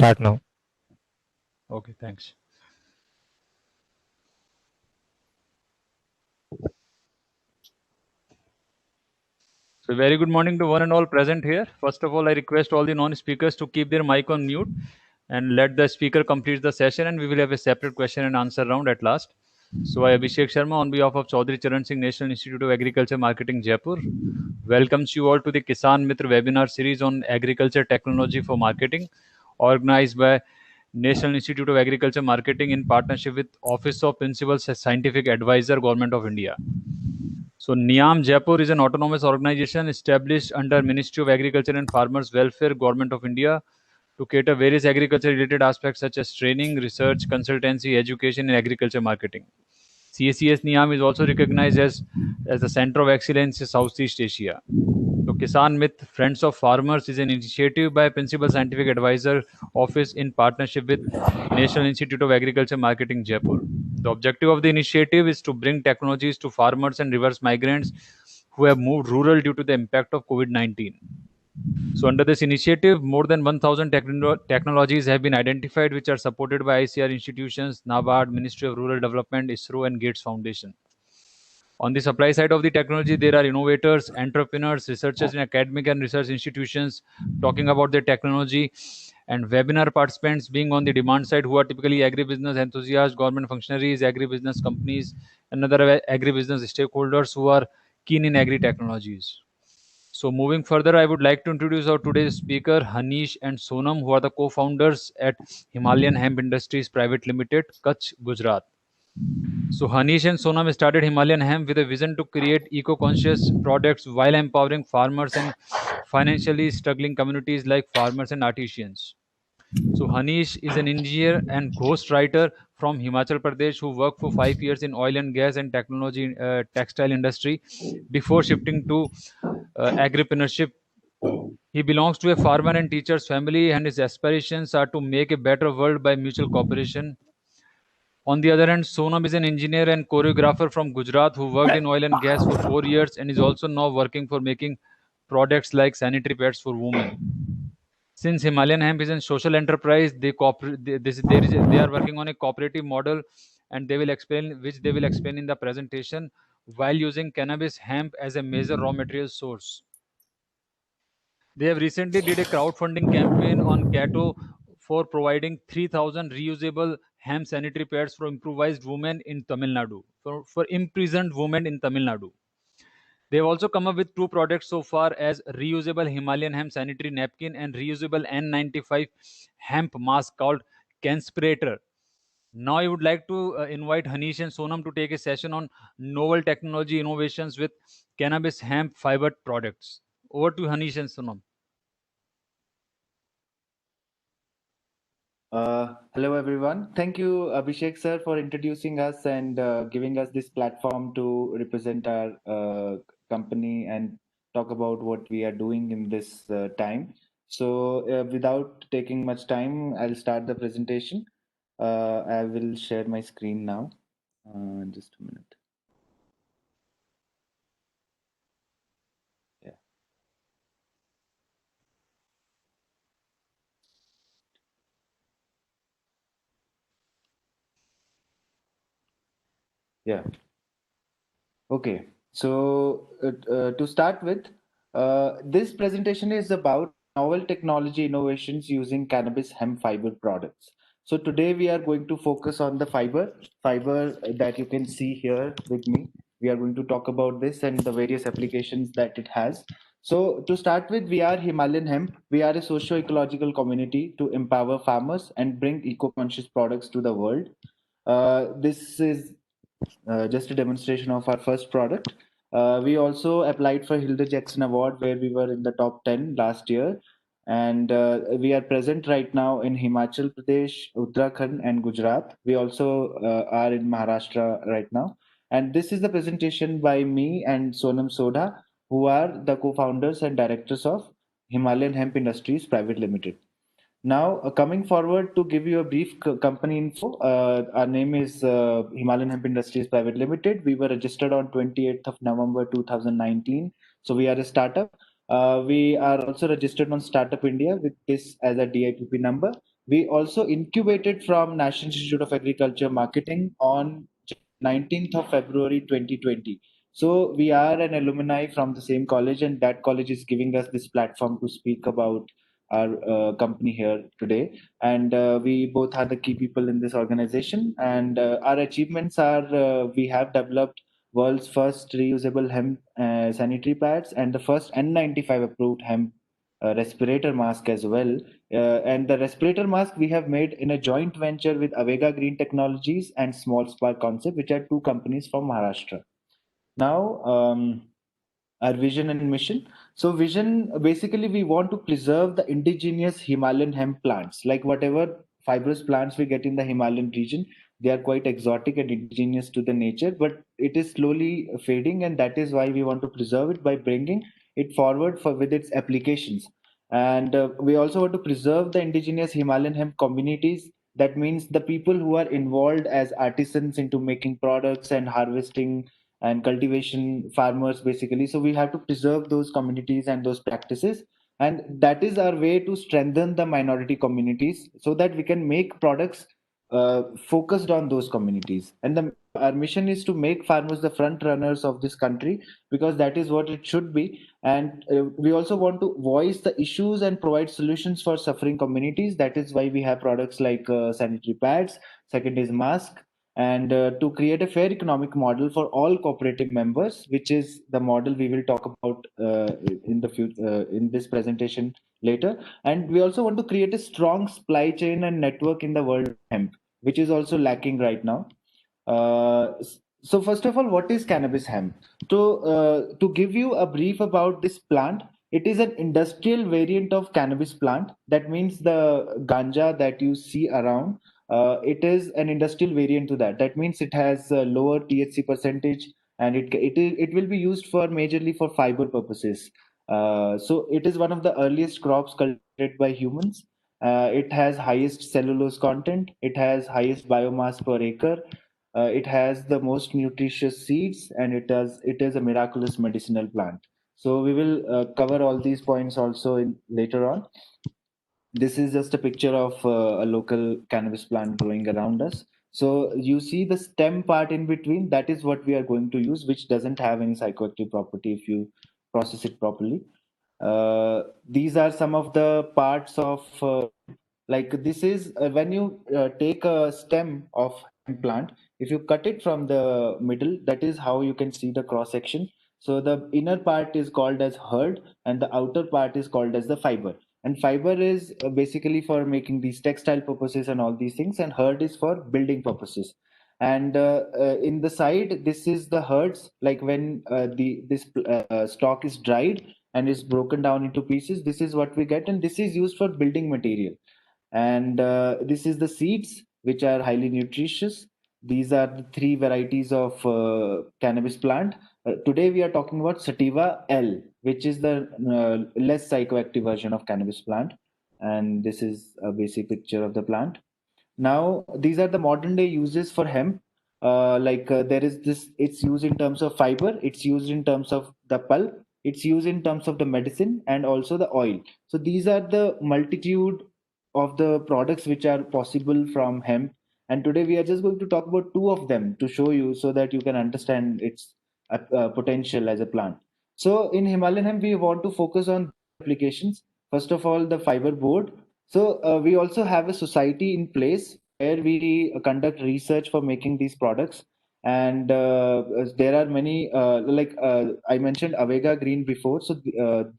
start now. Okay, thanks. So very good morning to one and all present here. First of all, I request all the non-speakers to keep their mic on mute and let the speaker complete the session, and we will have a separate question and answer round at last. So I, Abhishek Sharma, on behalf of Chaudhary Charan Singh National Institute of Agriculture Marketing, Jaipur, welcomes you all to the KisanMitr webinar series on agriculture technology for marketing, organized by National Institute of Agriculture Marketing in partnership with Office of Principal Scientific Advisor, Government of India. So NIAM Jaipur is an autonomous organization established under Ministry of Agriculture and Farmers Welfare, Government of India, to cater various agriculture-related aspects such as training, research, consultancy, education, and agriculture marketing. CACS NIAM is also recognized as the Center of Excellence in Southeast Asia. So Kisan Mith Friends of Farmers is an initiative by Principal Scientific Advisor Office in partnership with National Institute of Agriculture Marketing, Jaipur. The objective of the initiative is to bring technologies to farmers and reverse migrants who have moved rural due to the impact of COVID-19. So under this initiative, more than 1,000 technologies have been identified which are supported by ICR institutions, NABARD, Ministry of Rural Development, ISRO, and Gates Foundation. On the supply side of the technology, there are innovators, entrepreneurs, researchers in academic and research institutions talking about their technology, and webinar participants being on the demand side who are typically agribusiness enthusiasts, government functionaries, agribusiness companies, and other agribusiness stakeholders who are keen in agri technologies. So moving further, I would like to introduce our today's speaker, Hanish and Sonam, who are the co-founders at Himalayan Hemp Industries Private Limited, Kutch, Gujarat. So Hanish and Sonam started Himalayan Hemp with a vision to create eco-conscious products while empowering farmers and financially struggling communities like farmers and artisans. So Hanish is an engineer and ghostwriter from Himachal Pradesh who worked for 5 years in oil and gas and technology textile industry before shifting to agripreneurship. He belongs to a farmer and teacher's family, and his aspirations are to make a better world by mutual cooperation. On the other hand, Sonam is an engineer and choreographer from Gujarat who worked in oil and gas for 4 years and is also now working for making products like sanitary pads for women. Since Himalayan Hemp is a social enterprise, they are working on a cooperative model, and they will explain in the presentation, while using cannabis hemp as a major raw material source. They have recently did a crowdfunding campaign on Kato for providing 3,000 reusable hemp sanitary pads for improvised women in Tamil Nadu, for imprisoned women in Tamil Nadu. They've also come up with two products so far as reusable Himalayan hemp sanitary napkin and reusable N95 hemp mask called Canspirator. Now I would like to invite Hanish and Sonam to take a session on novel technology innovations with cannabis hemp fiber products. Over to Hanish and Sonam. Hello, everyone. Thank you, Abhishek sir, for introducing us and giving us this platform to represent our company and talk about what we are doing in this time. So, without taking much time, I'll start the presentation. I will share my screen now. Just a minute. Yeah. Yeah. Okay. So, to start with, this presentation is about novel technology innovations using cannabis hemp fiber products. So today we are going to focus on the fiber that you can see here with me. We are going to talk about this and the various applications that it has. So to start with, we are Himalayan Hemp. We are a socio-ecological community to empower farmers and bring eco-conscious products to the world. This is just a demonstration of our first product. We also applied for Hilda Jackson Award, where we were in the top 10 last year. And we are present right now in Himachal Pradesh, Uttarakhand, and Gujarat. We also are in Maharashtra right now. And this is the presentation by me and Sonam Sodha, who are the co founders and directors of Himalayan Hemp Industries Private Limited. Now, coming forward to give you a brief company info, our name is Himalayan Hemp Industries Private Limited. We were registered on 28th of November 2019. So we are a startup. We are also registered on Startup India with this as a DIPP number. We also incubated from National Institute of Agriculture Marketing on 19th of February 2020. So we are an alumni from the same college, and that college is giving us this platform to speak about our company here today. And we both are the key people in this organization. And our achievements are we have developed world's first reusable hemp sanitary pads and the first N95 approved hemp respirator mask as well. And the respirator mask we have made in a joint venture with Avega Green Technologies and Small Spark Concept, which are two companies from Maharashtra. Now, our vision and mission. So, vision basically we want to preserve the indigenous Himalayan hemp plants, like whatever fibrous plants we get in the Himalayan region. They are quite exotic and indigenous to the nature, but it is slowly fading, and that is why we want to preserve it by bringing it forward for with its applications. And we also want to preserve the indigenous Himalayan hemp communities. That means the people who are involved as artisans into making products and harvesting and cultivation farmers basically. So we have to preserve those communities and those practices, and that is our way to strengthen the minority communities so that we can make products focused on those communities. And our mission is to make farmers the front runners of this country, because that is what it should be. And we also want to voice the issues and provide solutions for suffering communities. That is why we have products like sanitary pads. Second is mask, and to create a fair economic model for all cooperative members, which is the model we will talk about in the future in this presentation later. And we also want to create a strong supply chain and network in the world of hemp, which is also lacking right now. So first of all, what is cannabis hemp? To give you a brief about this plant, it is an industrial variant of cannabis plant. That means the ganja that you see around, it is an industrial variant to that. That means it has a lower THC percentage, and it will be used for majorly for fiber purposes. So it is one of the earliest crops cultivated by humans. It has highest cellulose content. It has highest biomass per acre. It has the most nutritious seeds, and it is a miraculous medicinal plant. So we will cover all these points also in later on. This is just a picture of a local cannabis plant growing around us. So you see the stem part in between. That is what we are going to use, which doesn't have any psychoactive property if you process it properly. These are some of the parts of like this is when you take a stem of hemp plant. If you cut it from the middle, that is how you can see the cross section. So the inner part is called as hurd, and the outer part is called as the fiber. And fiber is basically for making these textile purposes and all these things, and hurd is for building purposes. And in the side, this is the herds, like when the this stock is dried and is broken down into pieces, this is what we get, and this is used for building material. And this is the seeds, which are highly nutritious. These are the three varieties of cannabis plant. Today we are talking about sativa L, which is the less psychoactive version of cannabis plant. And this is a basic picture of the plant. Now these are the modern day uses for hemp. There is this, it's used in terms of fiber, it's used in terms of the pulp, it's used in terms of the medicine, and also the oil. So these are the multitude of the products which are possible from hemp. And today we are just going to talk about two of them to show you, so that you can understand its potential as a plant. So in Himalayan hemp, we want to focus on applications. First of all, the fiber board. So we also have a society in place where we conduct research for making these products. And there are many, I mentioned Avega Green before, so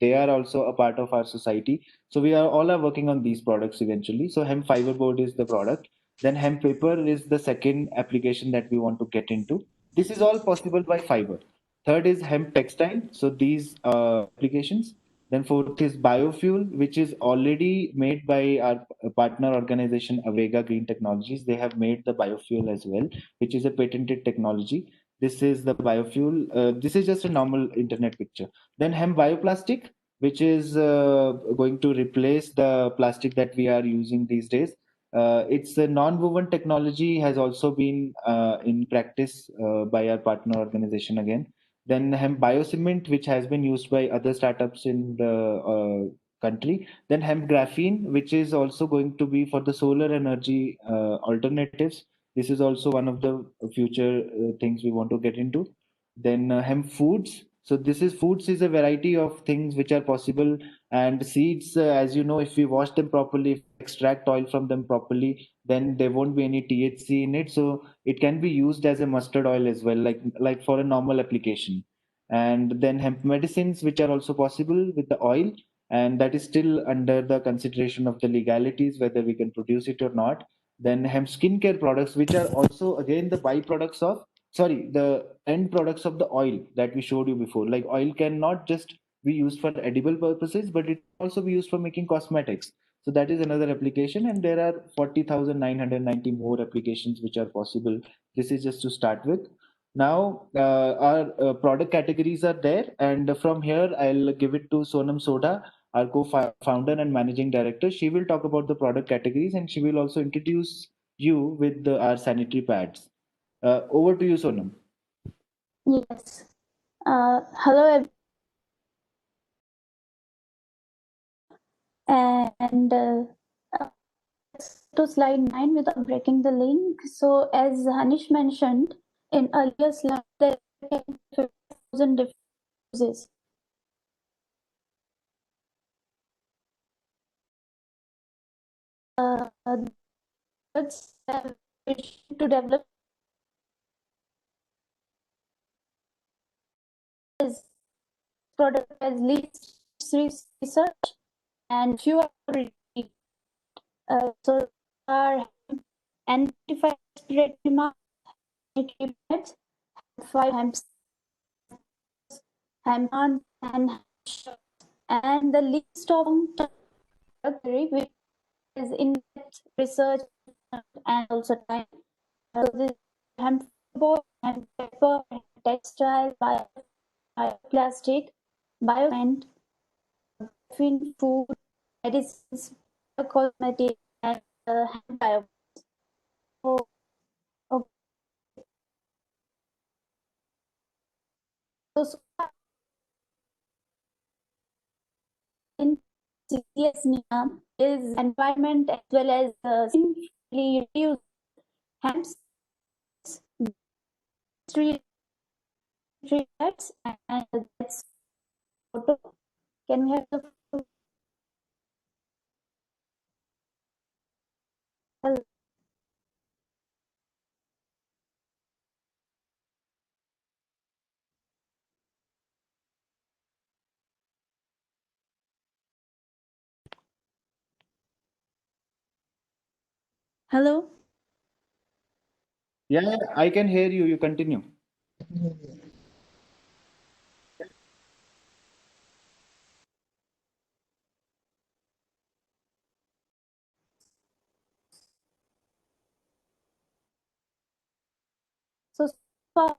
they are also a part of our society. So we are all are working on these products eventually. So hemp fiber board is the product. Then hemp paper is the second application that we want to get into. This is all possible by fiber. Third is hemp textile. So these applications. Then fourth is biofuel, which is already made by our partner organization Avega Green Technologies. They have made the biofuel as well, which is a patented technology. This is the biofuel. This is just a normal internet picture. Then hemp bioplastic, which is going to replace the plastic that we are using these days. It's a non-woven technology, has also been in practice by our partner organization again. Then hemp biocement, which has been used by other startups in the country. Then hemp graphene, which is also going to be for the solar energy alternatives. This is also one of the future things we want to get into. Then hemp foods. So this is foods is a variety of things which are possible, and seeds, as you know, if we wash them properly, if we extract oil from them properly, then there won't be any THC in it. So it can be used as a mustard oil as well, like for a normal application. And then hemp medicines, which are also possible with the oil, and that is still under the consideration of the legalities whether we can produce it or not. Then hemp skincare products, which are also again the byproducts of, sorry, the end products of the oil that we showed you before. Like oil cannot just be used for edible purposes, but it can also be used for making cosmetics. So that is another application, and there are 40,990 more applications which are possible. This is just to start with. Now, our product categories are there, and from here, I'll give it to Sonam Soda, our co-founder and managing director. She will talk about the product categories, and she will also introduce you with our sanitary pads. Over to you, Sonam. Yes. Hello, and to slide 9 without breaking the link. So, as Hanish mentioned in earlier slide, there are 50,000 different uses. Products have to develop this product as least research and few are already. So, are anti-respiratory mask, sanitary pads, 5 hemp and shirts, and the list of which is in-depth research and also time. So this hemp fiber, hemp paper, textile, bioplastic, biocement, food, medicines, cosmetics, and hemp bio. So, okay. So in CSNIA is environment as well as simply reduce hemps, tree and that's photo. Can we have the photo? Hello? Yeah, I can hear you. You continue. So far,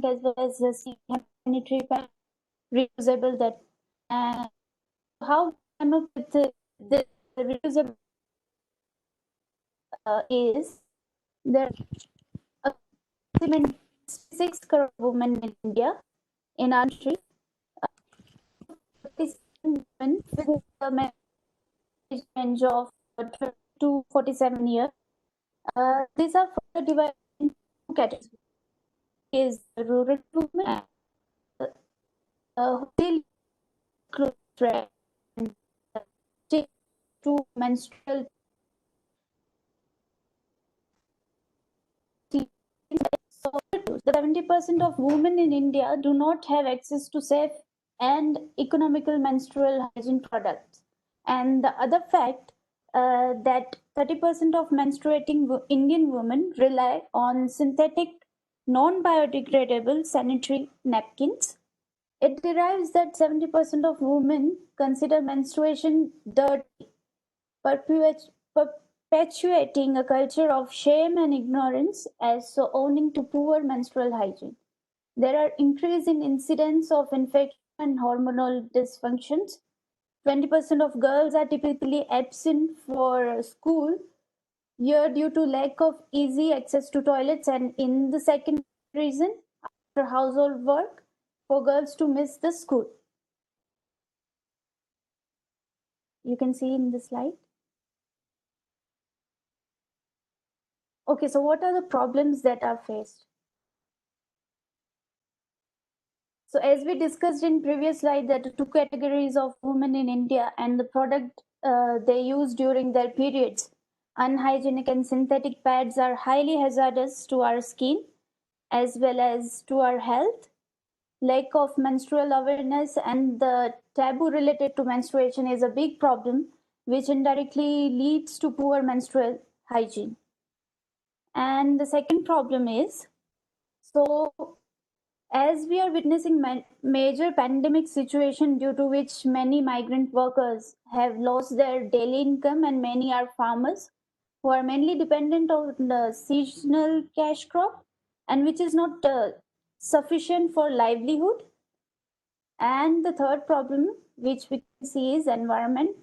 as well as the sanitary pad reusable that how come up with the reusable is there are 6 crore women in India in our country. Women with a marriage range of to 47 years. These are further divided into two categories. Is rural women who still and stick to menstrual. So, the 70% of women in India do not have access to safe and economical menstrual hygiene products. And the other fact that 30% of menstruating Indian women rely on synthetic, non-biodegradable sanitary napkins. It derives that 70% of women consider menstruation dirty, perpetuating a culture of shame and ignorance as so owing to poor menstrual hygiene. There are increasing incidents of infection and hormonal dysfunctions. 20% of girls are typically absent for school year due to lack of easy access to toilets, and in the second reason, household work for girls to miss the school. You can see in the slide. Okay, so what are the problems that are faced? So as we discussed in previous slide, that the two categories of women in India and the product they use during their periods, unhygienic and synthetic pads, are highly hazardous to our skin as well as to our health. Lack of menstrual awareness and the taboo related to menstruation is a big problem, which indirectly leads to poor menstrual hygiene. And the second problem is, so as we are witnessing major pandemic situation due to which many migrant workers have lost their daily income, and many are farmers who are mainly dependent on the seasonal cash crop, and which is not sufficient for livelihood. And the third problem which we can see is environmental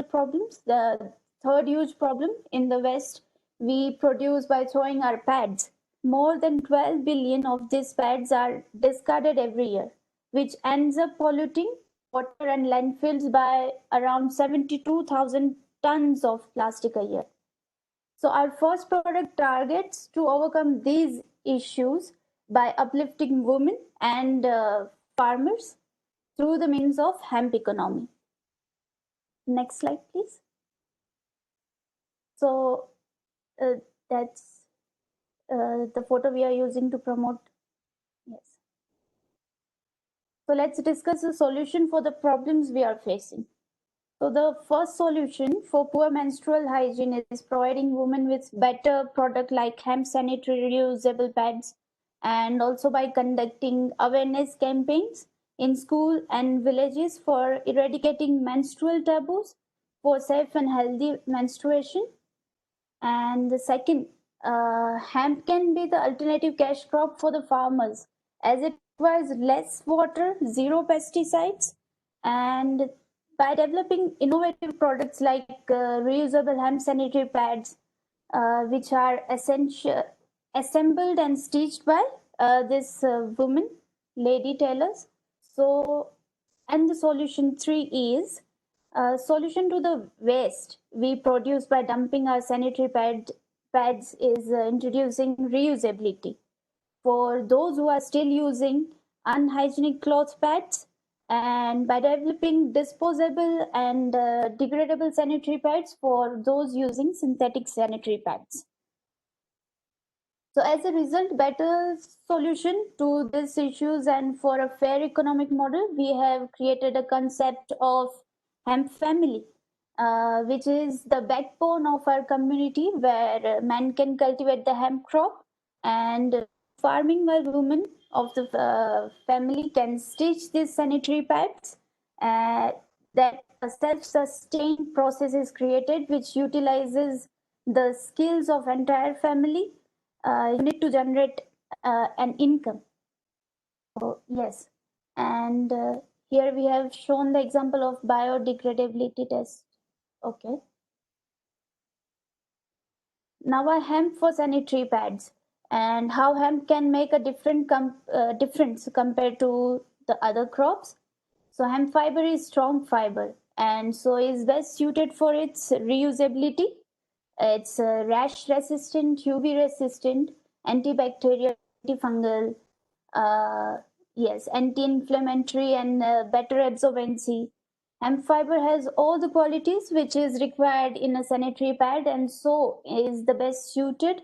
problems. The third huge problem in the West, we produce by throwing our pads. More than 12 billion of these pads are discarded every year, which ends up polluting water and landfills by around 72,000 tons of plastic a year. So our first product targets to overcome these issues by uplifting women and farmers through the means of hemp economy. Next slide, please. So that's the photo we are using to promote. Yes. So let's discuss the solution for the problems we are facing. So the first solution for poor menstrual hygiene is providing women with better product like hemp sanitary reusable pads, and also by conducting awareness campaigns in school and villages for eradicating menstrual taboos for safe and healthy menstruation. And the second, hemp can be the alternative cash crop for the farmers as it requires less water, zero pesticides, and by developing innovative products like reusable hemp sanitary pads, which are assembled and stitched by this woman, lady tailors. So, and the solution three is solution to the waste we produce by dumping our sanitary pads is introducing reusability for those who are still using unhygienic cloth pads, and by developing disposable and degradable sanitary pads for those using synthetic sanitary pads. So as a result, better solution to these issues and for a fair economic model, we have created a concept of hemp family, which is the backbone of our community, where men can cultivate the hemp crop and farming, while women of the family can stitch these sanitary pads. That a self-sustained process is created which utilizes the skills of entire family unit to generate an income. So, yes, and here we have shown the example of biodegradability test. Okay. Now a hemp for sanitary pads, and how hemp can make a difference compared to the other crops. So hemp fiber is strong fiber, and so is best suited for its reusability. It's rash resistant, UV resistant, antibacterial, antifungal, yes, anti-inflammatory, and better absorbency. Hemp fiber has all the qualities which is required in a sanitary pad, and so is the best suited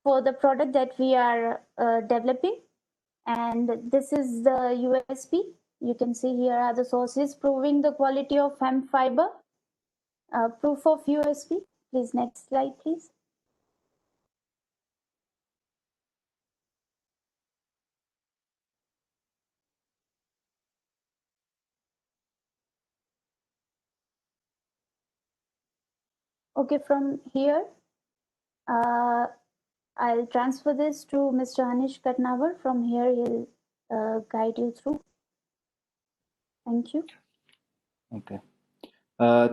for the product that we are developing. And this is the USP. You can see here are the sources proving the quality of hemp fiber. Proof of USP. Please, next slide, please. Okay, from here, I'll transfer this to Mr. Anish Katnawar. From here, he'll guide you through. Thank you. Okay.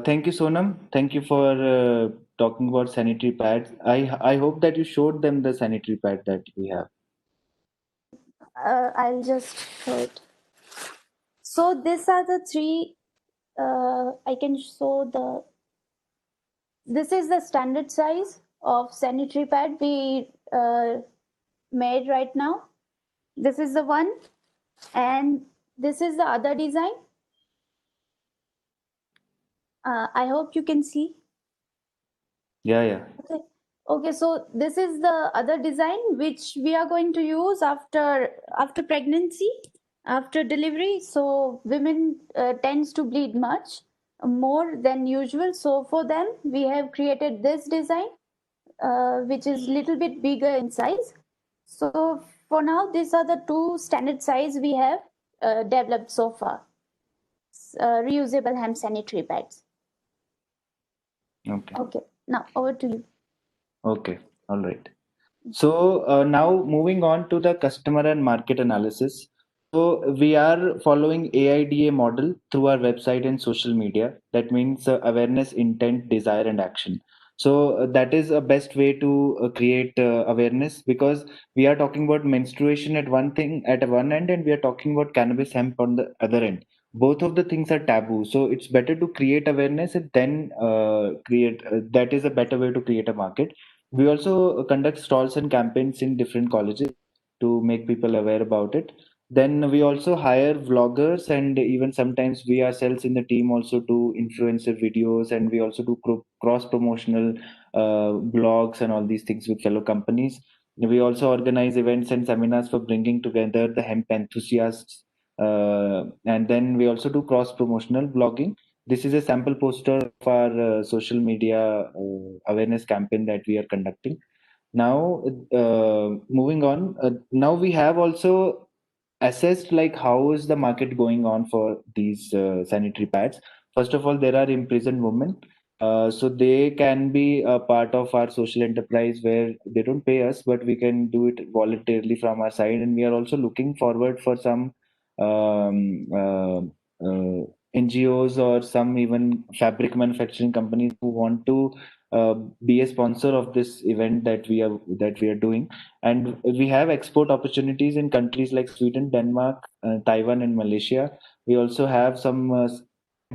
Thank you, Sonam. Thank you for talking about sanitary pads. I hope that you showed them the sanitary pad that we have. I'll just show it. So these are the three. I can show the. This is the standard size of sanitary pad we made right now. This is the one, and this is the other design. I hope you can see. Yeah. Okay. Okay, so this is the other design which we are going to use after pregnancy, after delivery. So women tends to bleed much more than usual. So for them, we have created this design, which is little bit bigger in size. So for now, these are the two standard size we have developed so far. Reusable hand sanitary pads. Okay. Okay, now over to you. Okay. All right. So now moving on to the customer and market analysis. So we are following AIDA model through our website and social media. That means awareness, intent, desire, and action. So that is a best way to create awareness, because we are talking about menstruation at one thing at one end, and we are talking about cannabis hemp on the other end. Both of the things are taboo. So it's better to create awareness and then create. That is a better way to create a market. We also conduct stalls and campaigns in different colleges to make people aware about it. Then we also hire vloggers, and even sometimes we ourselves in the team also do influencer videos, and we also do cross promotional blogs and all these things with fellow companies. We also organize events and seminars for bringing together the hemp enthusiasts. And then we also do cross promotional blogging. This is a sample poster of our social media awareness campaign that we are conducting. Now, moving on, now we have also assessed like how is the market going on for these sanitary pads. First of all, there are imprisoned women. So they can be a part of our social enterprise where they don't pay us, but we can do it voluntarily from our side. And we are also looking forward for some um, uh, uh, NGOs or some even fabric manufacturing companies who want to be a sponsor of this event that we are doing. And we have export opportunities in countries like Sweden, Denmark, Taiwan, and Malaysia. We also have some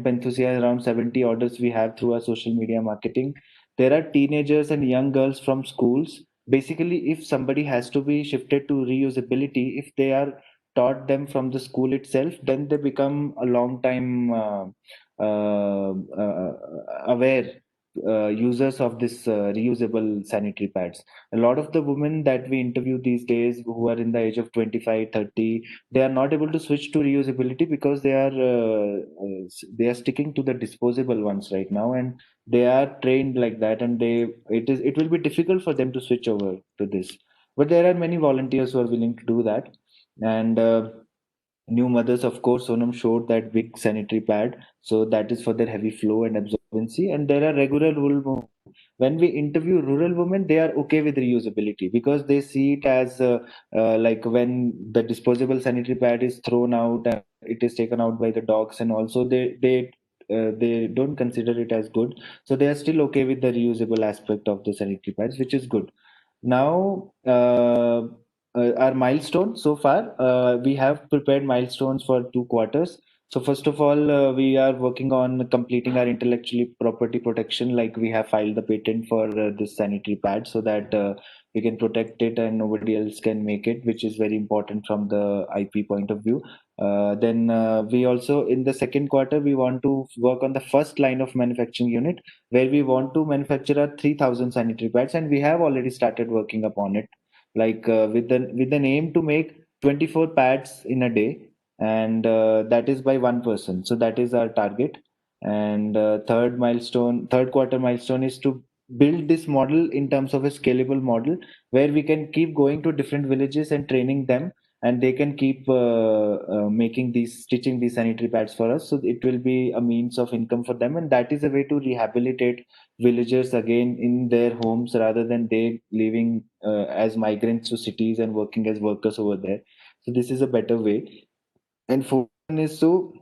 enthusiasts, around 70 orders we have through our social media marketing. There are teenagers and young girls from schools. Basically, if somebody has to be shifted to reusability, if they are taught them from the school itself, then they become a long time aware users of this reusable sanitary pads. A lot of the women that we interview these days who are in the age of 25, 30, they are not able to switch to reusability because they are sticking to the disposable ones right now, and they are trained like that, and it will be difficult for them to switch over to this. But there are many volunteers who are willing to do that. And new mothers, of course, Sonam showed that big sanitary pad. So that is for their heavy flow and absorbency. And there are regular rural women. When we interview rural women, they are okay with reusability because they see it as like when the disposable sanitary pad is thrown out, and it is taken out by the dogs, and also they don't consider it as good. So they are still okay with the reusable aspect of the sanitary pads, which is good. Now, our milestone so far, we have prepared milestones for 2 quarters. So first of all, we are working on completing our intellectual property protection. Like we have filed the patent for this sanitary pad so that we can protect it and nobody else can make it, which is very important from the IP point of view. Then we also, in the second quarter, we want to work on the first line of manufacturing unit where we want to manufacture our 3,000 sanitary pads, and we have already started working upon it, like with the aim to make 24 pads in a day, and that is by one person. So that is our target. And third quarter milestone is to build this model in terms of a scalable model where we can keep going to different villages and training them, and they can keep stitching these sanitary pads for us, so it will be a means of income for them, and that is a way to rehabilitate villagers again in their homes rather than they living as migrants to cities and working as workers over there. So this is a better way. And fourth one is to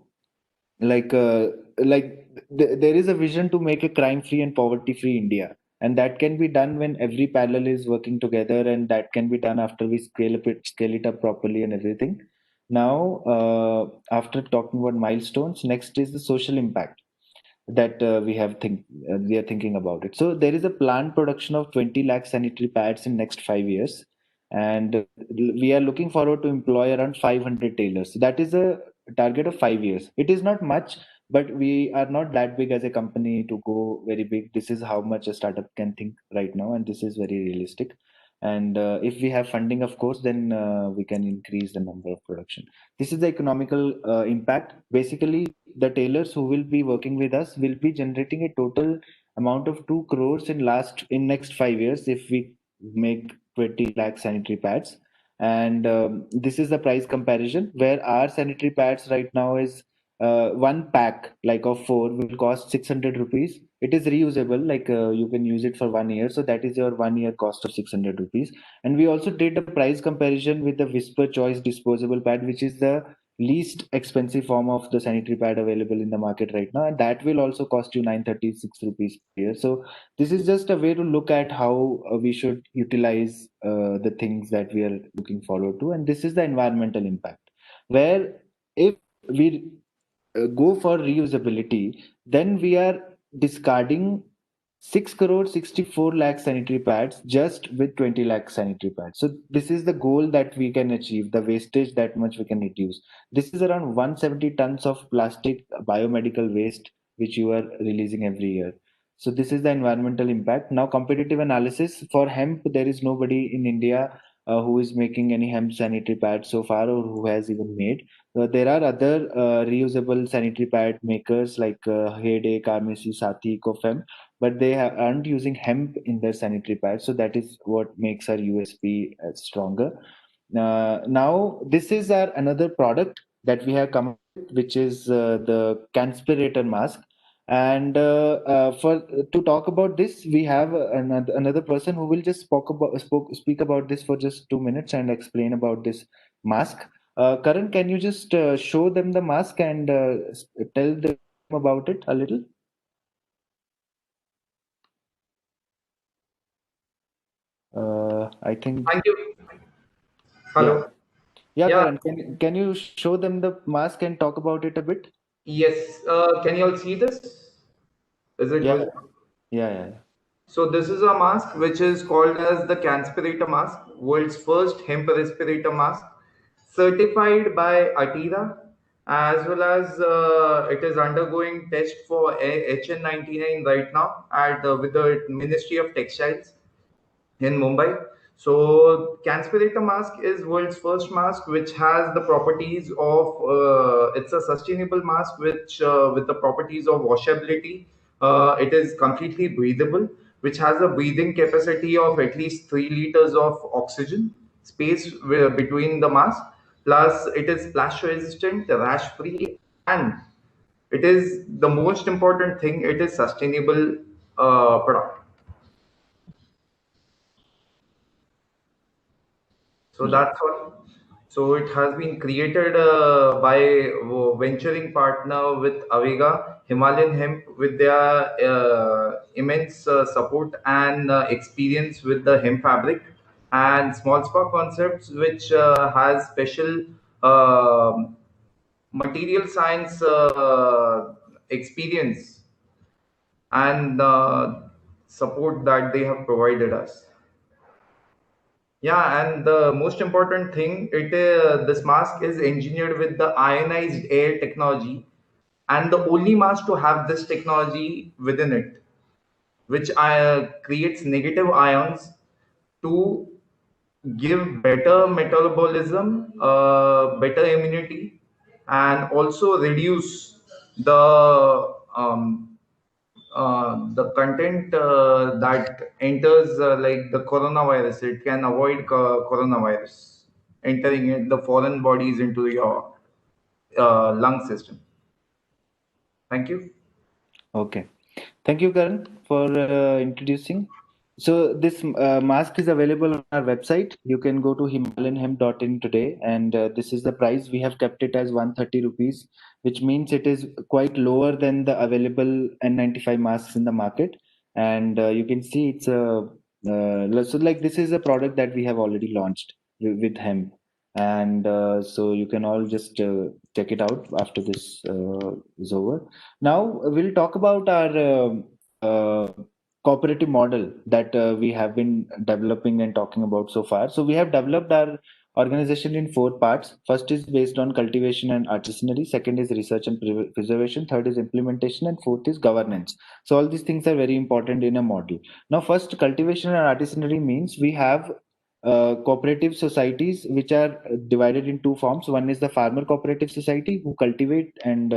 like there is a vision to make a crime free and poverty free India. and that can be done when every parallel is working together, and that can be done after we scale it up properly and everything. Now, after talking about milestones, next is the social impact that we are thinking about it. So there is a planned production of 20 lakh sanitary pads in next 5 years, and we are looking forward to employ around 500 tailors. So that is a target of 5 years. It is not much, but we are not that big as a company to go very big. This is how much a startup can think right now, and this is very realistic. And if we have funding, of course, then we can increase the number of production. This is the economical impact. Basically, the tailors who will be working with us will be generating a total amount of 2 crores in next 5 years if we make 20 lakh sanitary pads. And this is the price comparison where our sanitary pads right now is one pack like of four will cost 600 rupees. It is reusable, like you can use it for 1 year, so that is your 1 year cost of 600 rupees. And we also did a price comparison with the Whisper Choice disposable pad, which is the least expensive form of the sanitary pad available in the market right now, and that will also cost you 936 rupees per year. So this is just a way to look at how we should utilize the things that we are looking forward to, and this is the environmental impact, where if we go for reusability, then we are discarding 6 crore 64 lakh sanitary pads just with 20 lakh sanitary pads. So this is the goal that we can achieve, the wastage that much we can reduce. This is around 170 tons of plastic biomedical waste which you are releasing every year. So this is the environmental impact. Now, competitive analysis for hemp, there is nobody in India who is making any hemp sanitary pads so far, or who has even made. There are other reusable sanitary pad makers like Heyday, Carmesi, Sati, Ecofem, but they aren't using hemp in their sanitary pads. So that is what makes our USP stronger. Now, this is our another product that we have come up with, which is the Canspirator Mask. And for to talk about this, we have another person who will just speak about this for just 2 minutes and explain about this mask. Karan, can you just show them the mask and tell them about it a little? I think. Thank you. Yeah. Hello. Yeah, Yeah. Karan, can you show them the mask and talk about it a bit? Yes. Can you all see this? Is it Yeah. visible? Yeah. So this is a mask which is called as the Canspirator Mask, world's first hemp respirator mask, certified by ATIRA, as well as it is undergoing test for HN99 right now at with the Ministry of Textiles in Mumbai. So, Canspirator mask is world's first mask which has the properties of it's a sustainable mask which with the properties of washability. It is completely breathable, which has a breathing capacity of at least 3 liters of oxygen space between the mask. Plus, it is splash resistant, rash free, and it is the most important thing. It is sustainable product. So Yeah. that's all. So it has been created by venturing partner with Avega, Himalayan Hemp, with their immense support and experience with the hemp fabric, and Small Spark Concepts, which has special material science experience and support that they have provided us. Yeah, and the most important thing, it this mask is engineered with the ionized air technology, and the only mask to have this technology within it, which creates negative ions to give better metabolism, better immunity, and also reduce the content that enters like the coronavirus. It can avoid coronavirus entering the foreign bodies into your lung system. Thank you. Okay. Thank you, Karan, for introducing. So this mask is available on our website. You can go to himalayanhemp.in today, and this is the price. We have kept it as 130 rupees, which means it is quite lower than the available N95 masks in the market. and you can see it's a so like this is a product that we have already launched with hemp, and so you can all just check it out after this is over. Now we'll talk about our cooperative model that we have been developing and talking about so far. So we have developed our organization in four parts. First is based on cultivation and artisanry. Second is research and preservation. Third is implementation, and fourth is governance. So all these things are very important in a model. Now, first, cultivation and artisanry means we have cooperative societies which are divided in two forms. One is the farmer cooperative society who cultivate and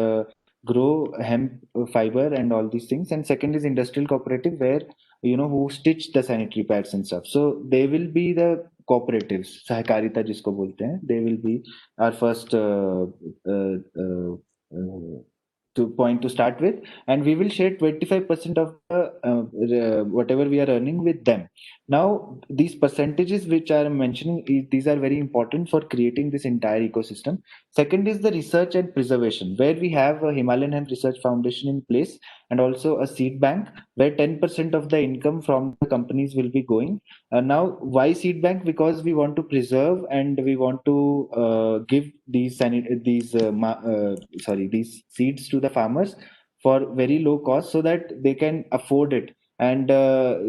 grow hemp fiber and all these things, and second is industrial cooperative where who stitch the sanitary pads and stuff. So they will be the cooperatives, सहकारिता जिसको बोलते हैं. They will be our first to point to start with, and we will share 25% of the whatever we are earning with them. Now these percentages which I am mentioning, these are very important for creating this entire ecosystem. Second is the research and preservation, where we have a Himalayan Hemp Research Foundation in place and also a seed bank where 10% of the income from the companies will be going. Now, why seed bank? Because we want to preserve and we want to give these these seeds to the farmers for very low cost so that they can afford it. And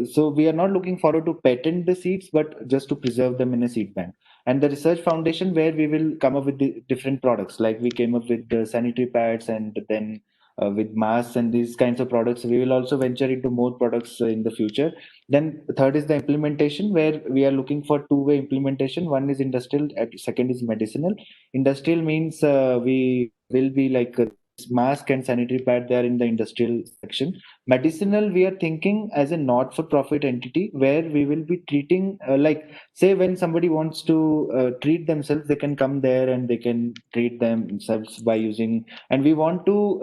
so we are not looking forward to patent the seeds, but just to preserve them in a seed bank. And the research foundation where we will come up with the different products, like we came up with the sanitary pads, and then with masks and these kinds of products. We will also venture into more products in the future. Then third is the implementation, where we are looking for two-way implementation. One is industrial, second is medicinal. Industrial means we will be like mask and sanitary pad, they are in the industrial section. Medicinal, we are thinking as a not-for-profit entity where we will be treating, like say when somebody wants to treat themselves, they can come there and they can treat themselves by using, and we want to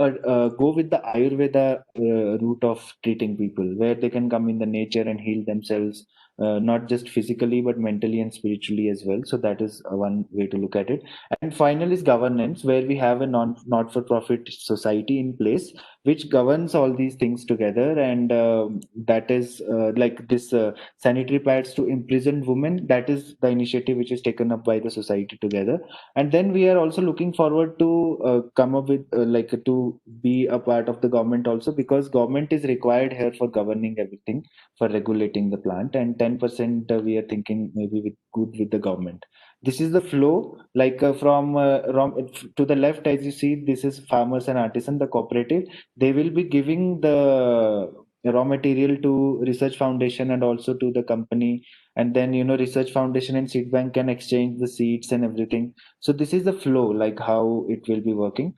go with the Ayurveda route of treating people, where they can come in the nature and heal themselves, not just physically but mentally and spiritually as well. So that is one way to look at it. And final is governance, where we have a not for profit society in place which governs all these things together, and that is like this sanitary pads to imprisoned women. That is the initiative which is taken up by the society together. And then we are also looking forward to come up with like to be a part of the government also, because government is required here for governing everything, for regulating the plant, and 10% we are thinking maybe with good with the government. This is the flow, like to the left, as you see, this is farmers and artisan, the cooperative. They will be giving the raw material to research foundation and also to the company, and then research foundation and seed bank can exchange the seeds and everything. So this is the flow, like how it will be working.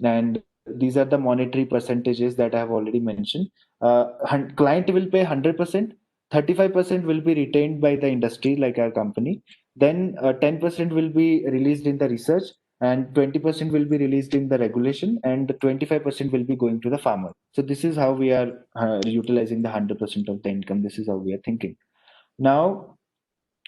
And these are the monetary percentages that I have already mentioned. Client will pay 100%, 35% will be retained by the industry like our company, then 10% will be released in the research, and 20% will be released in the regulation, and 25% will be going to the farmer. So this is how we are utilizing the 100% of the income. This is how we are thinking. Now,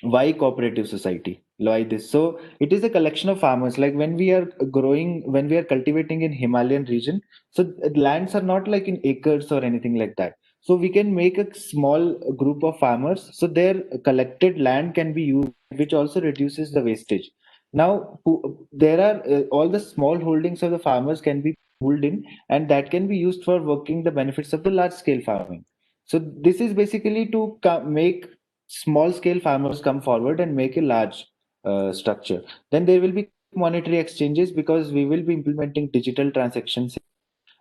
why cooperative society? Why this? So it is a collection of farmers. Like when we are growing, when we are cultivating in Himalayan region, so lands are not like in acres or anything like that. So we can make a small group of farmers, so their collected land can be used, which also reduces the wastage. Now there are all the small holdings of the farmers can be pooled in, and that can be used for working the benefits of the large scale farming. So this is basically to make small scale farmers come forward and make a large structure. Then there will be monetary exchanges, because we will be implementing digital transactions,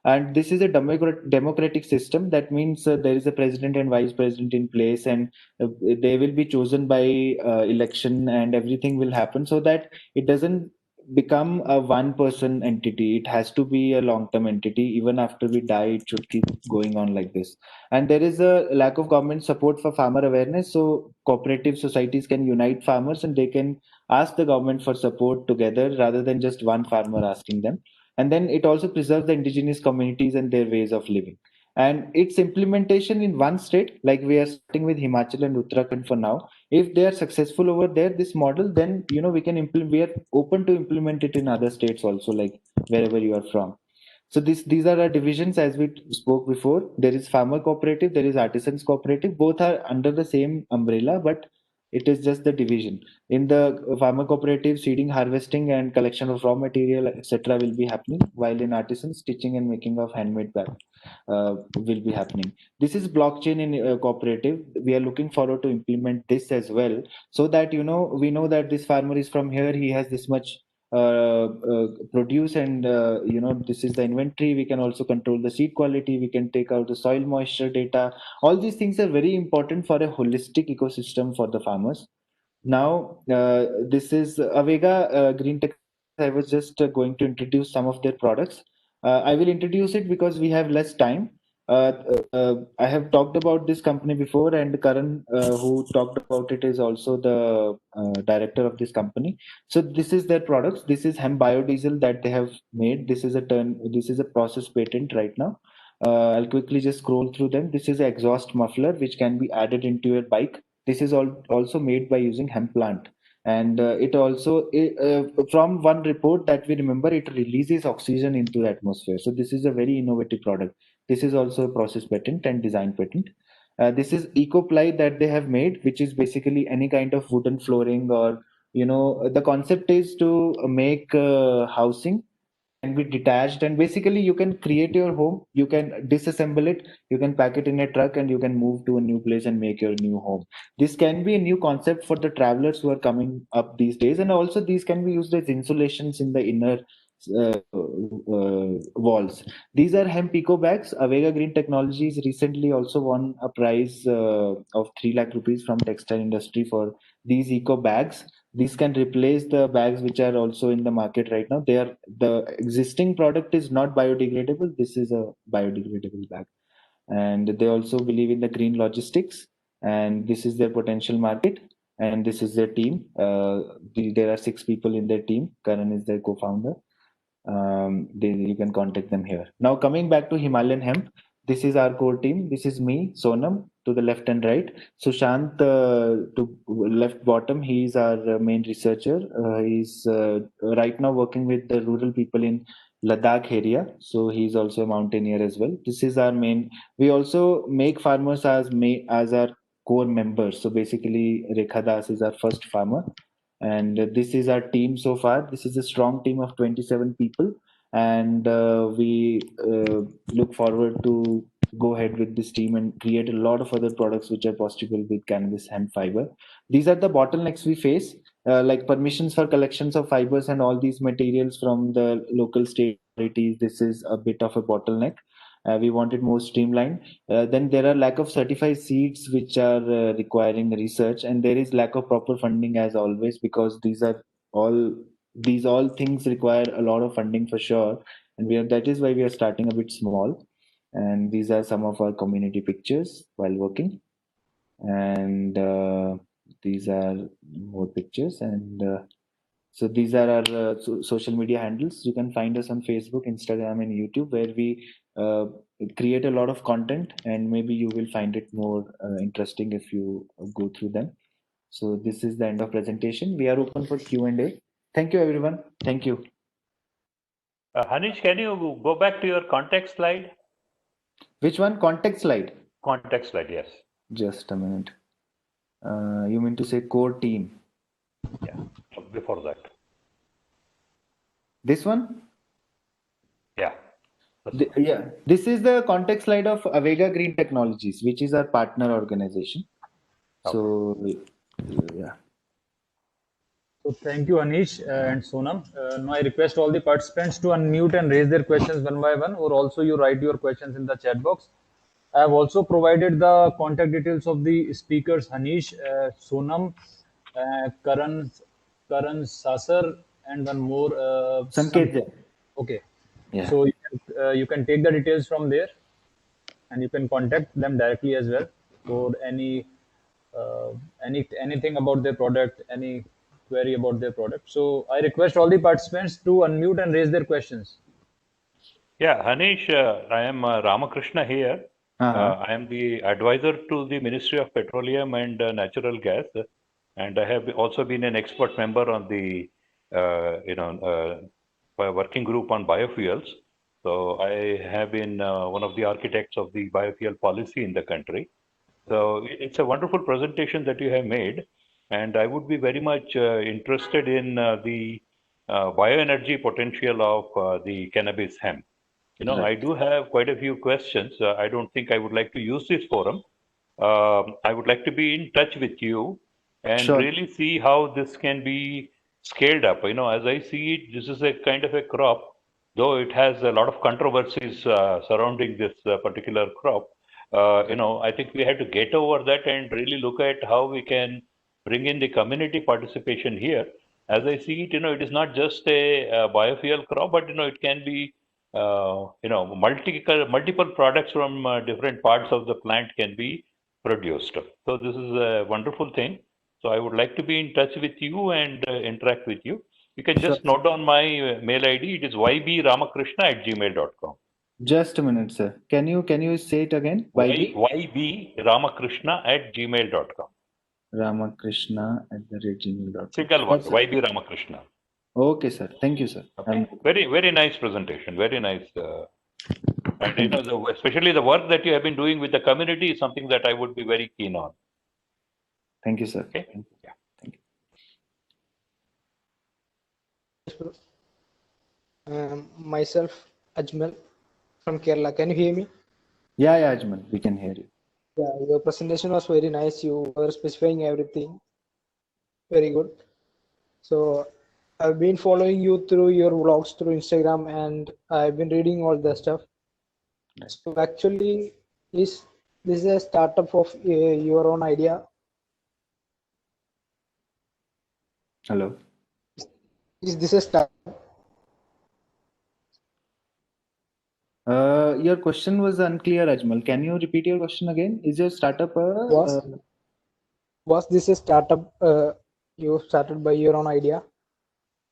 and this is a democratic system. That means there is a president and vice president in place, and they will be chosen by election, and everything will happen so that it doesn't become a one person entity. It has to be a long term entity. Even after we die, it should keep going on like this. And there is a lack of government support for farmer awareness, so cooperative societies can unite farmers and they can ask the government for support together rather than just one farmer asking them. And then it also preserves the indigenous communities and their ways of living. And its implementation in one state, like we are starting with Himachal and Uttarakhand for now, if they are successful over there, this model, then we can implement, we are open to implement it in other states also, like wherever you are from. So these are our divisions as we spoke before. There is farmer cooperative, there is artisans cooperative. Both are under the same umbrella, but it is just the division. In the farmer cooperative, seeding, harvesting, and collection of raw material, etc., will be happening. While in artisans, stitching and making of handmade bag will be happening. This is blockchain in cooperative. We are looking forward to implement this as well, so that we know that this farmer is from here. He has this much produce, and this is the inventory. We can also control the seed quality. We can take out the soil moisture data. All these things are very important for a holistic ecosystem for the farmers. Now, this is Avega Green Tech. I was just going to introduce some of their products. I will introduce it because we have less time. I have talked about this company before, and Karan, who talked about it, is also the director of this company. So this is their products. This is hemp biodiesel that they have made. This is a process patent right now. I'll quickly just scroll through them. This is an exhaust muffler which can be added into your bike. This is also made by using hemp plant, and from one report that we remember, it releases oxygen into the atmosphere. So this is a very innovative product. This is also a process patent and design patent. This is EcoPly that they have made, which is basically any kind of wooden flooring, or the concept is to make housing can be detached, and basically you can create your home, you can disassemble it, you can pack it in a truck, and you can move to a new place and make your new home. This can be a new concept for the travelers who are coming up these days, and also these can be used as insulations in the inner walls. These are hemp eco bags. Avega Green Technologies recently also won a prize of 3 lakh rupees from textile industry for these eco bags. These can replace the bags which are also in the market right now. The existing product is not biodegradable. This is a biodegradable bag, and they also believe in the green logistics. And this is their potential market, and this is their team. There are 6 people in their team. Karan is their co-founder. You can contact them here. Now coming back to Himalayan hemp, this is our core team. This is me, Sonam, to the left and right. Sushant, to left bottom, he is our main researcher. He's right now working with the rural people in Ladakh area. So he's also a mountaineer as well. This is our main. We also make farmers as our core members. So basically, Rekha Das is our first farmer, and this is our team so far. This is a strong team of 27 people, and we look forward to go ahead with this team and create a lot of other products which are possible with cannabis hemp fiber. These are the bottlenecks we face, like permissions for collections of fibers and all these materials from the local state authorities. This is a bit of a bottleneck. We want it more streamlined. Then there are lack of certified seeds which are requiring research, and there is lack of proper funding as always, because all these all things require a lot of funding for sure, and that is why we are starting a bit small. And these are some of our community pictures while working, and these are more pictures, and so these are our social media handles. You can find us on Facebook, Instagram, and YouTube, where we create a lot of content, and maybe you will find it more interesting if you go through them. So this is the end of presentation. We are open for Q&A. Thank you, everyone. Thank you. Hanish, can you go back to your context slide? Which one? Context slide? Context slide, yes. Just a minute. You mean to say core team? Yeah, before that. This one? Yeah. Yeah, this is the context slide of Avega Green Technologies, which is our partner organization. Okay. So, yeah. So thank you, Anish and Sonam. Now I request all the participants to unmute and raise their questions one by one, or also you write your questions in the chat box. I have also provided the contact details of the speakers: Anish, Sonam, Karan Sasar, and one more. Sanket. Okay. Yeah. So you can take the details from there, and you can contact them directly as well for anything about their product, any query about their product. So I request all the participants to unmute and raise their questions. Yeah, Hanish, I am Ramakrishna here. I am the advisor to the Ministry of Petroleum and Natural Gas, and I have also been an expert member on the working group on biofuels. So I have been one of the architects of the biofuel policy in the country. So it's a wonderful presentation that you have made, and I would be very much interested in the bioenergy potential of the cannabis hemp. I do have quite a few questions. I don't think I would like to use this forum. I would like to be in touch with you and Sure. really see how this can be scaled up. As I see it, this is a kind of a crop, though it has a lot of controversies surrounding this particular crop. I think we have to get over that and really look at how we can bring in the community participation here. As I see it, it is not just a biofuel crop, but it can be multiple products from different parts of the plant can be produced. So this is a wonderful thing. So I would like to be in touch with you and interact with you. You can Sure. just note down my mail ID. It is ybramakrishna@gmail.com. Just a minute, sir. Can you say it again? ybramakrishna@gmail.com. Ramakrishna@gmail.com. Single word, That's YB Ramakrishna. okay, sir. Thank you, sir. Okay. Very, very nice presentation. Very nice. And especially the work that you have been doing with the community is something that I would be very keen on. Thank you, sir. Okay. Thank you. Yeah. Thank you. Myself, Ajmal from Kerala. Can you hear me? Yeah, Ajmal, we can hear you. Yeah, your presentation was very nice. You were specifying everything. Very good. So I've been following you through your vlogs through Instagram, and I've been reading all the stuff. So actually, is this a startup of your own idea? Hello. Is this a startup? Your question was unclear, Ajmal. Can you repeat your question again? Is your startup Was this a startup you started by your own idea?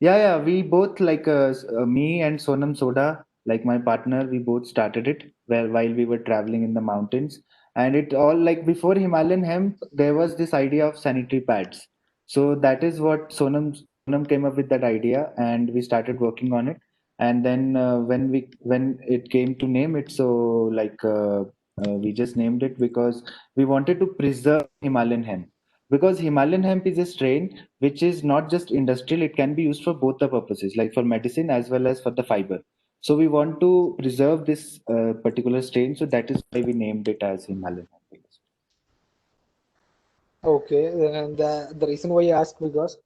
Yeah. We both me and Sonam Soda, like my partner, we both started it while we were traveling in the mountains. And it all like before Himalayan hemp, there was this idea of sanitary pads. So that is what Sonam came up with that idea, and we started working on it. And then when it came to name it, so we just named it because we wanted to preserve Himalayan hemp, because Himalayan hemp is a strain which is not just industrial, it can be used for both the purposes, like for medicine as well as for the fiber. So we want to preserve this particular strain, so that is why we named it as Himalayan hemp. Okay, and the reason why I asked because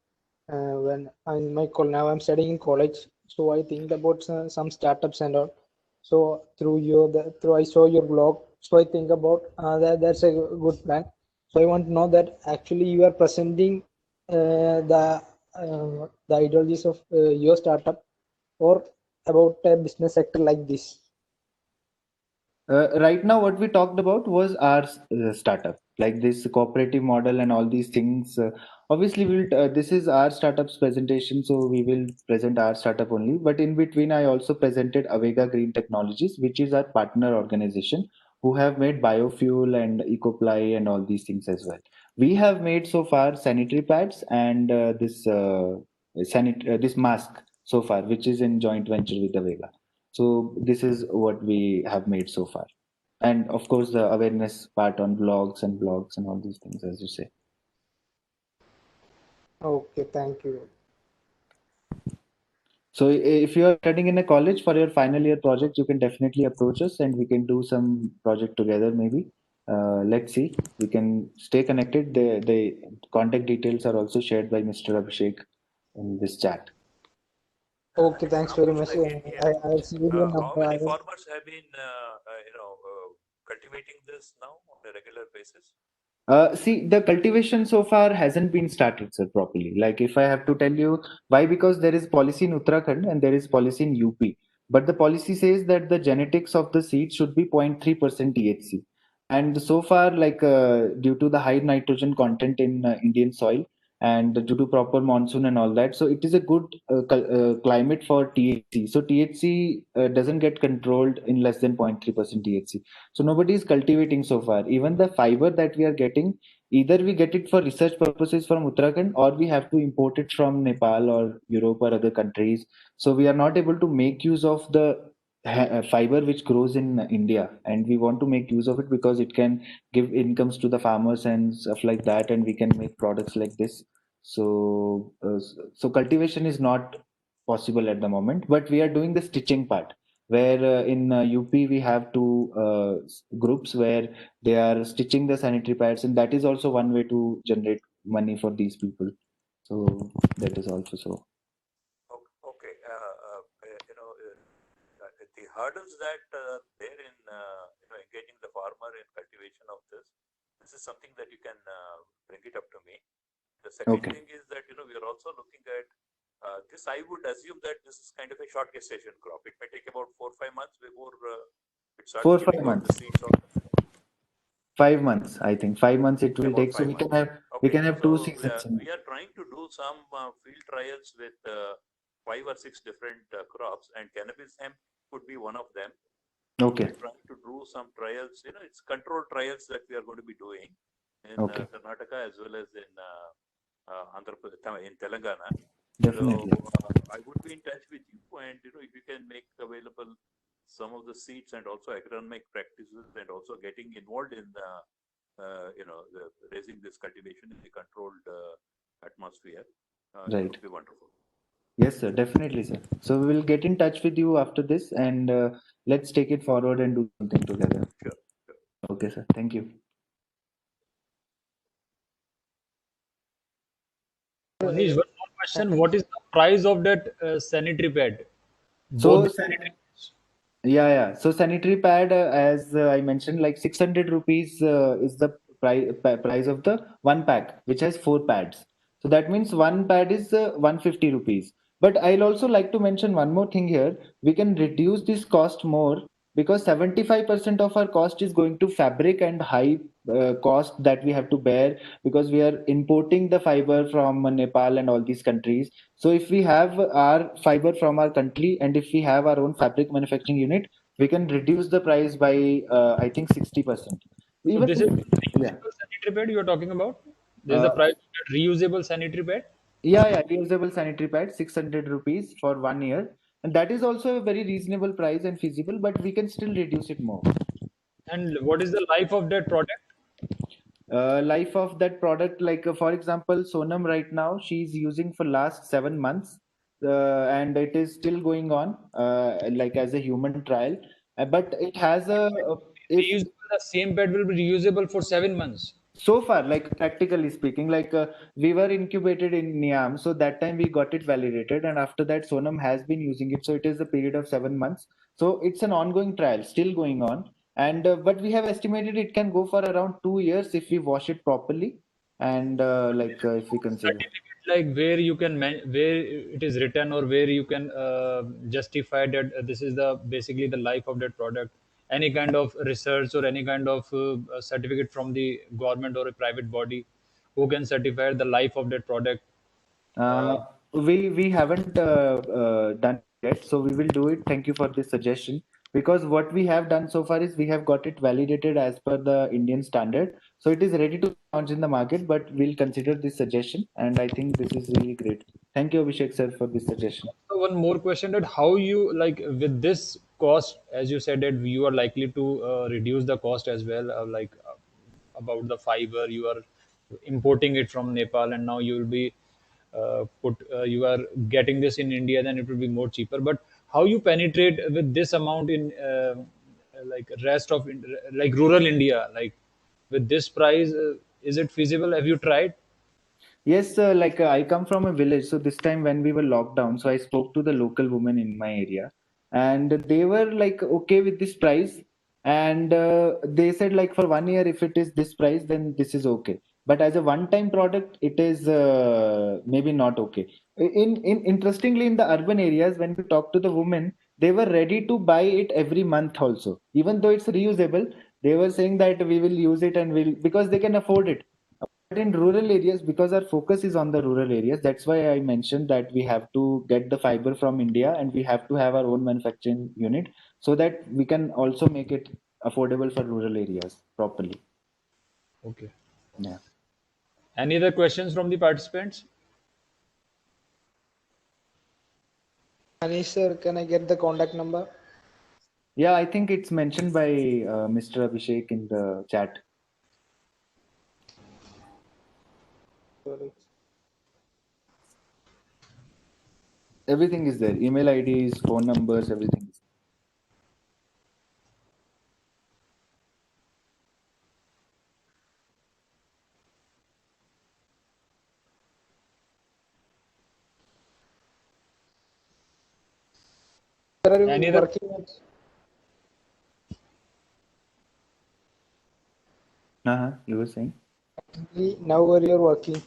when in my now I'm studying in college, so I think about some startups and all. So through I saw your blog, so I think about that's a good plan. So I want to know that actually you are presenting the ideologies of your startup or about a business sector like this. Right now, what we talked about was our startup, like this cooperative model and all these things. Obviously, this is our startup's presentation, so we will present our startup only. But in between, I also presented Avega Green Technologies, which is our partner organization, who have made biofuel and EcoPly and all these things as well. We have made so far sanitary pads and this mask so far, which is in joint venture with Avega. So this is what we have made so far. And of course, the awareness part on blogs and all these things, as you say. Okay, thank you. So if you are studying in a college for your final year project, you can definitely approach us and we can do some project together maybe. Let's see. We can stay connected. The contact details are also shared by Mr. Abhishek in this chat. Okay, thanks very much. I'll see you How many farmers have been, cultivating this now on a regular basis? See, the cultivation so far hasn't been started, sir, properly. Like, if I have to tell you why, because there is policy in Uttarakhand and there is policy in UP. But the policy says that the genetics of the seed should be 0.3% THC. And so far, due to the high nitrogen content in Indian soil and due to proper monsoon and all that, so it is a good climate for THC. So THC doesn't get controlled in less than 0.3% THC. So nobody is cultivating so far. Even the fiber that we are getting, either we get it for research purposes from Uttarakhand or we have to import it from Nepal or Europe or other countries. So we are not able to make use of the fiber which grows in India, and we want to make use of it because it can give incomes to the farmers and stuff like that, and we can make products like this. So cultivation is not possible at the moment, but we are doing the stitching part. Where in UP we have two groups where they are stitching the sanitary pads, and that is also one way to generate money for these people. So that is also so. Okay. The hurdles that there in engaging the farmer in cultivation of this is something that you can bring it up to me. The second Okay. thing is that we are also looking at this. I would assume that this is kind of a short gestation crop. It may take about 4-5 months before it starts 4-5 putting out the months. seeds. Or 5 months, I think. 5 months it will about take. So 5 months. we Okay, can have two so seasons. we are trying to do some field trials with 5 or 6 different crops, and cannabis hemp could be one of them. Okay. We're trying to do some trials. It's controlled trials that we are going to be doing in Okay. Karnataka as well as in Andhra Pradesh, in Telangana. Definitely. So I would be in touch with you, and if you can make available some of the seeds and also agronomic practices, and also getting involved in raising this cultivation in the controlled atmosphere, it Right. would be wonderful. Yes, sir. Definitely, sir. So we will get in touch with you after this, and let's take it forward and do something together. Sure. Okay, sir. Thank you. Manish, one more question. What is the price of that sanitary pad? Both So, the sanitary pads. yeah. So sanitary pad, as I mentioned, like 600 rupees is the price of the one pack, which has four pads. So that means one pad is 150 rupees. But I'll also like to mention one more thing here. We can reduce this cost more because 75% of our cost is going to fabric and high cost that we have to bear because we are importing the fiber from Nepal and all these countries. So if we have our fiber from our country and if we have our own fabric manufacturing unit, we can reduce the price by I think 60%. So Even this is yeah. reusable sanitary pad you are talking about? This is the Uh, price of that reusable sanitary pad? yeah, reusable sanitary pad, 600 rupees for 1 year. And that is also a very reasonable price and feasible, but we can still reduce it more. And what is the life of that product? Life of that product, like for example, Sonam right now, she's using for last 7 months, and it is still going on, like as a human trial. But it has if Reusable, the same pad will be reusable for 7 months. so far, like practically speaking, like we were incubated in Niam, so that time we got it validated, and after that Sonam has been using it, so it is a period of 7 months. So it's an ongoing trial still going on, and but we have estimated it can go for around 2 years if we wash it properly, and if we consider. Certificate like where you can where it is written or where you can justify that this is the basically the life of that product. Any kind of research or any kind of certificate from the government or a private body who can certify the life of that product. Uh, Uh, we haven't done it yet, so we will do it. Thank you for this suggestion. Because what we have done so far is we have got it validated as per the Indian standard, so it is ready to launch in the market. But we'll consider this suggestion, and I think this is really great. Thank you, Abhishek sir, for this suggestion. So one more question, that how you like with this cost, as you said that you are likely to reduce the cost as well, about the fiber you are importing it from Nepal, and now you will be you are getting this in India, then it will be more cheaper. But how you penetrate with this amount in like rest of like rural India, like with this price, is it feasible? Have you tried? Yes, I come from a village, so this time when we were locked down, so I spoke to the local women in my area, and they were like okay with this price, and they said like for 1 year if it is this price, then this is okay. But as a one-time product, it is maybe not okay. In interestingly, in the urban areas, when we talk to the women, they were ready to buy it every month also, even though it's reusable. They were saying that we will use it and will because they can afford it. But in rural areas, because our focus is on the rural areas, that's why I mentioned that we have to get the fiber from India and we have to have our own manufacturing unit so that we can also make it affordable for rural areas properly. Okay. Yeah. Any other questions from the participants? Anish sir, can I get the contact number? Yeah, I think it's mentioned by Mr. Abhishek in the chat. Sorry. Everything is there. Email IDs, phone numbers, everything. Where are you Any other? working at? You were saying? Now where you're working?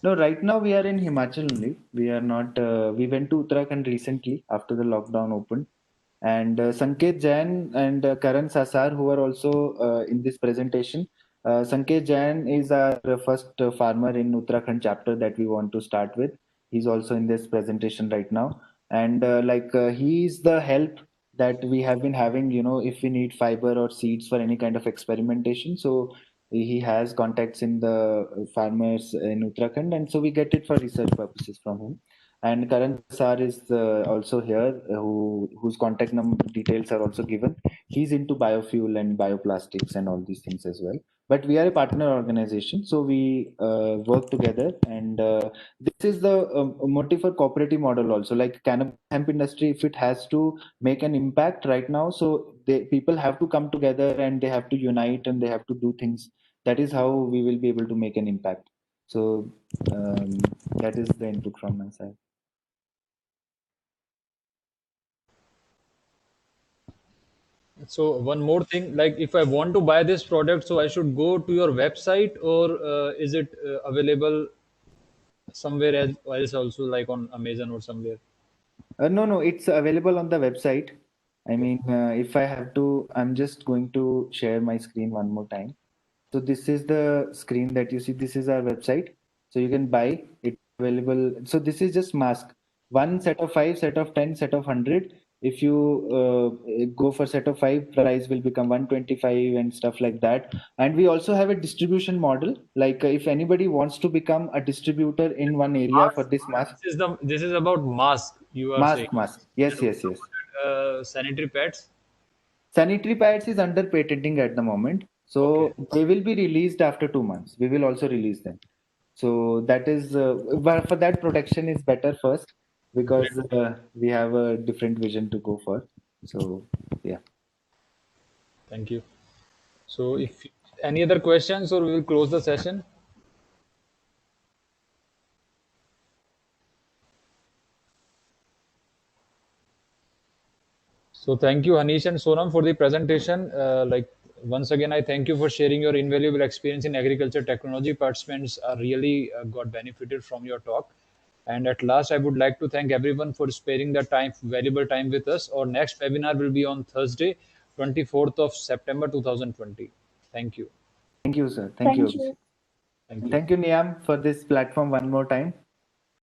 No, right now we are in Himachal only. We are not. We went to Uttarakhand recently after the lockdown opened, and Sanket Jain and Karan Sasar, who are also in this presentation. Sanket Jain is our first farmer in Uttarakhand chapter that we want to start with. He's also in this presentation right now, and he is the help that we have been having. You know, if we need fiber or seeds for any kind of experimentation, so he has contacts in the farmers in Uttarakhand, and so we get it for research purposes from him. And Karan Sar is also here, whose contact number details are also given. He's into biofuel and bioplastics and all these things as well. But we are a partner organization, so we work together. And this is the motive for cooperative model also. Like cannabis hemp industry, if it has to make an impact right now, so people have to come together and they have to unite and they have to do things. That is how we will be able to make an impact. So that is the input from my side. So one more thing, like if I want to buy this product, so I should go to your website, or is it available somewhere else also, like on Amazon or somewhere? No, it's available on the website. I mean, if I have to, I'm just going to share my screen one more time. So this is the screen that you see. This is our website. So you can buy it available. So this is just mask. One set of 5, set of 10, set of 100. If you go for set of 5, price will become 125 and stuff like that. And we also have a distribution model. Like if anybody wants to become a distributor in one area for Mask. this mask, This is about mask. You are saying. mask. Yes, And what yes, yes. about sanitary pads? Sanitary pads is under patenting at the moment. Okay. So they will be released after 2 months. We will also release them. So that is, but for that protection is better first Great. because we have a different vision to go for. So yeah. Thank you. So if any other questions, or we will close the session. So thank you, Hanish and Sonam, for the presentation. Once again, I thank you for sharing your invaluable experience in agriculture technology. Participants are really got benefited from your talk. And at last, I would like to thank everyone for sparing the time, valuable time with us. Our next webinar will be on Thursday, 24th of September 2020. Thank you. Thank you, sir. Thank you. Thank you. Thank And you. thank you, Niam, for this platform one more time.